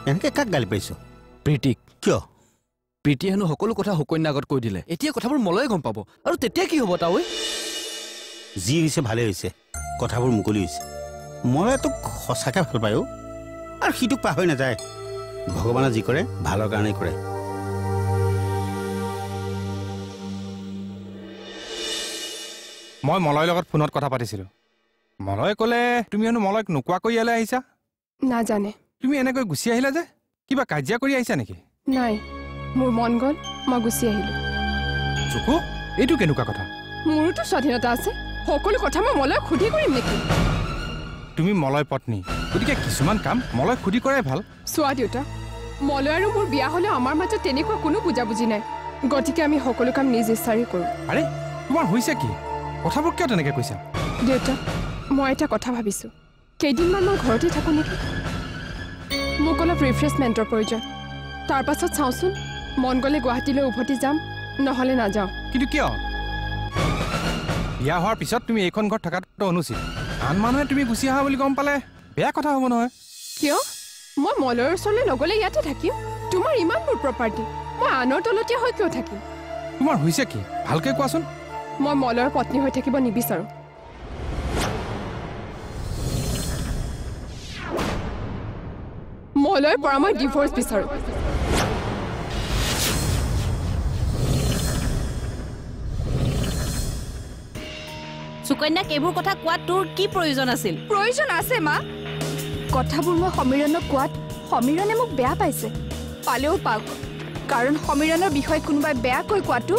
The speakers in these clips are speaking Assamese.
এনেকৈ কাক গালি পাৰিছ? প্ৰীতিক। কিয়? প্ৰীতিয়ে হেনো সকলো কথা সুকন্যাৰ আগত কৈ দিলে। এতিয়া কথাবোৰ মলয়ে গম পাব, আৰু তেতিয়া কি হ'ব তাৱৈ? যি হৈছে ভালে হৈছে, কথাবোৰ মুকলি হৈছে। মলয়ে তোক সঁচাকৈ ভাল পায় আৰু সি তোক পাহৰি নাযায়। ভগৱানে যি কৰে ভালৰ কাৰণেই কৰে। মই মলয়ৰ লগত ফোনত কথা পাতিছিলোঁ। মলয়ে ক'লে তুমি হেনো মলয়ক নোকোৱাকৈ ইয়ালৈ আহিছা। নাজানে। তুমি এনেকৈ গুচি আহিলা যে? কিবা কাজিয়া কৰি আহিছা নেকি? নাই, মোৰ মন গ'ল, মই গুচি আহিলোঁ। চকু, এইটো কেনেকুৱা কথা? মোৰোতো স্বাধীনতা আছে, সকলো কথা মই মলয়ক সুধি কৰিম নেকি? তুমি মলয় পত্নী, গতিকে কিছুমান কাম মলয়ক সুধি কৰাই ভাল। চোৱা দেউতা, মলয় আৰু মোৰ বিয়া হ'লেও আমাৰ মাজত তেনেকুৱা কোনো বুজাবুজি নাই। গতিকে আমি সকলো কাম নিজ ইচ্ছাৰে কৰোঁ। আৰে তোমাৰ হৈছে কি? কথাবোৰ কিয় তেনেকৈ কৈছা? দেউতা, মই এটা কথা ভাবিছোঁ, কেইদিনমান মই ঘৰতে থাকোঁ নেকি? মোক অলপ ৰিফ্ৰেছমেণ্টৰ প্ৰয়োজন। তাৰ পাছত চাওঁচোন, মন গ'লে গুৱাহাটীলৈ উভতি যাম, নহ'লে নাযাওঁ। কিন্তু কিয়? বিয়া হোৱাৰ পিছত তুমি এইখন ঘৰত থকাটো অনুচিত। আন মানুহে তুমি গুচি অহা বুলি গম পালে বেয়া কথা হ'ব নহয়। কিয়? মই মলয়ৰ ওচৰলৈ নগ'লে ইয়াতে থাকিম। তোমাৰ ইমানবোৰ প্ৰপাৰ্টি, মই আনৰ তলতীয়া হৈ কিয় থাকিম? তোমাৰ হৈছে কি? ভালকৈ কোৱাচোন। মই মলয়ৰ পত্নী হৈ থাকিব নিবিচাৰোঁ। মলয়ৰ পৰা মই ডিভোৰ্চ বিচাৰোঁ। সুকন্যাক এইবোৰ কথা কোৱাত তোৰ কি প্ৰয়োজন আছিল? প্ৰয়োজন আছে মা। কথাবোৰ মই সমীৰণক কোৱাত সমীৰণে মোক বেয়া পাইছে। পালেও পাওক, কাৰণ সমীৰণৰ বিষয়ে কোনোবাই বেয়াকৈ কোৱাটো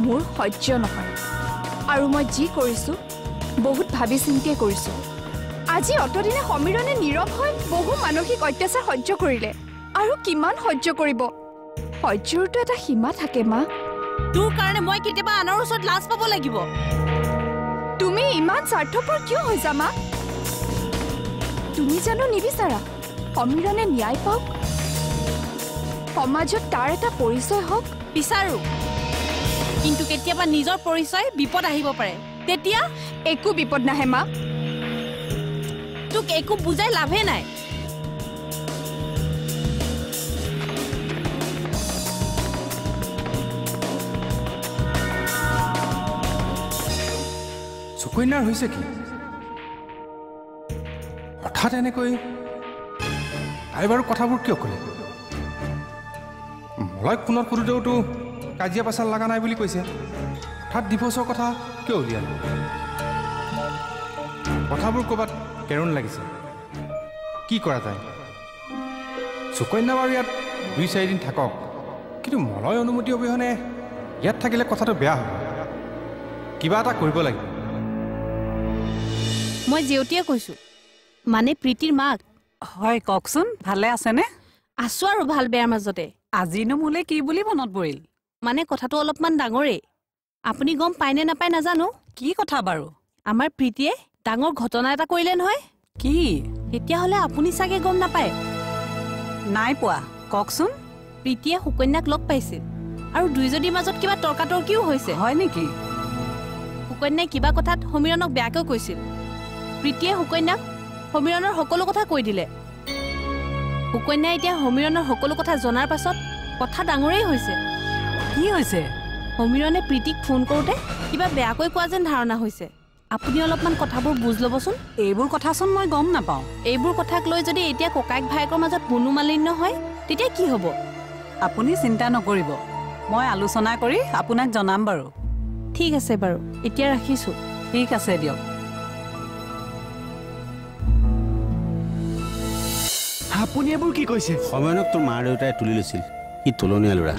মোৰ সহ্য নহয়। আৰু মই যি কৰিছোঁ বহুত ভাবি চিন্তিয়ে কৰিছোঁ। আজি অতদিনে সমীৰণে নীৰৱ হৈ বহু মানসিক অত্যাচাৰ সহ্য কৰিলে, আৰু কিমান সহ্য কৰিব? সহ্যৰতো এটা সীমা থাকে মা। তোৰ কাৰণে মই কেতিয়াবা আনৰ ওচৰত লাজ পাব লাগিব? তুমি ইমান স্বাৰ্থপৰ কিয় হৈছা মা? তুমি জানো নিবিচাৰা সমীৰণে ন্যায় পাওক, সমাজত তাৰ এটা পৰিচয় হওক? বিচাৰো, কিন্তু কেতিয়াবা নিজৰ পৰিচয় বিপদ আহিব পাৰে। তেতিয়া একো বিপদ নাহে মা। তোক একো বুজাই লাভে নাই। সুকন্যাৰ হৈছে কি? হঠাৎ এনেকৈ তাই বাৰু কথাবোৰ কিয় ক'লে? মলয়ক ফোনত সোধোতেওতো কাজিয়া পেচাল লগা নাই বুলি কৈছে। হঠাৎ ডিভোৰ্চৰ কথা কিয় উলিয়ালে? কথাবোৰ ক'ৰবাত কেৰুণ লাগিছে। কি কৰা যায়? সুকন্যা বাৰু ইয়াত 2-4 দিন থাকক, কিন্তু মলয় অনুমতি অবিহনে ইয়াত থাকিলে কথাটো বেয়া হ'ব। কিবা এটা কৰিব লাগিব। মই জেউতীয়ে কৈছোঁ, মানে প্ৰীতিৰ মাক। হয়, কওকচোন, ভালে আছেনে? আছোঁ আৰু ভাল বেয়াৰ মাজতে। আজিনো মোলৈ কি বুলি মনত পৰিল? মানে কথাটো অলপমান ডাঙৰেই। আপুনি গম পায়নে নাপায় নাজানো। কি কথা বাৰু? আমাৰ প্ৰীতিয়ে ডাঙৰ ঘটনা এটা কৰিলে নহয়। কি? তেতিয়াহ'লে আপুনি চাগে গম নাপায়। নাই পোৱা, কওকচোন। প্ৰীতিয়ে সুকন্যাক লগ পাইছিল, আৰু দুয়োজনীৰ মাজত কিবা তৰ্কাতৰ্কিও হৈছে। হয় নেকি? সুকন্যাই কিবা কথাত সমীৰণক বেয়াকৈ কৈছিল। প্ৰীতিয়ে সুকন্যাক সমীৰণৰ সকলো কথা কৈ দিলে। সুকন্যাই এতিয়া সমীৰণৰ সকলো কথা জনাৰ পাছত কথা ডাঙৰেই হৈছে। কি হৈছে? সমীৰণে প্ৰীতিক ফোন কৰোঁতে কিবা বেয়াকৈ কোৱা যেন ধাৰণা হৈছে। আপুনি অলপমান কথাবোৰ বুজ ল'বচোন। এইবোৰ কথাচোন মই গম নাপাওঁ। এইবোৰ কথাক লৈ যদি এতিয়া ককায়েক ভায়েকৰ মাজত মনোমালিন্য হয়, তেতিয়া কি হ'ব? আপুনি চিন্তা নকৰিব, মই আলোচনা কৰি আপোনাক জনাম বাৰু। ঠিক আছে বাৰু, এতিয়া ৰাখিছোঁ। ঠিক আছে দিয়ক। আপুনি এইবোৰ কি কৈছে? সময়ক তোৰ মা দেউতাই তুলি লৈছিল, সি তুলনীয়া ল'ৰা।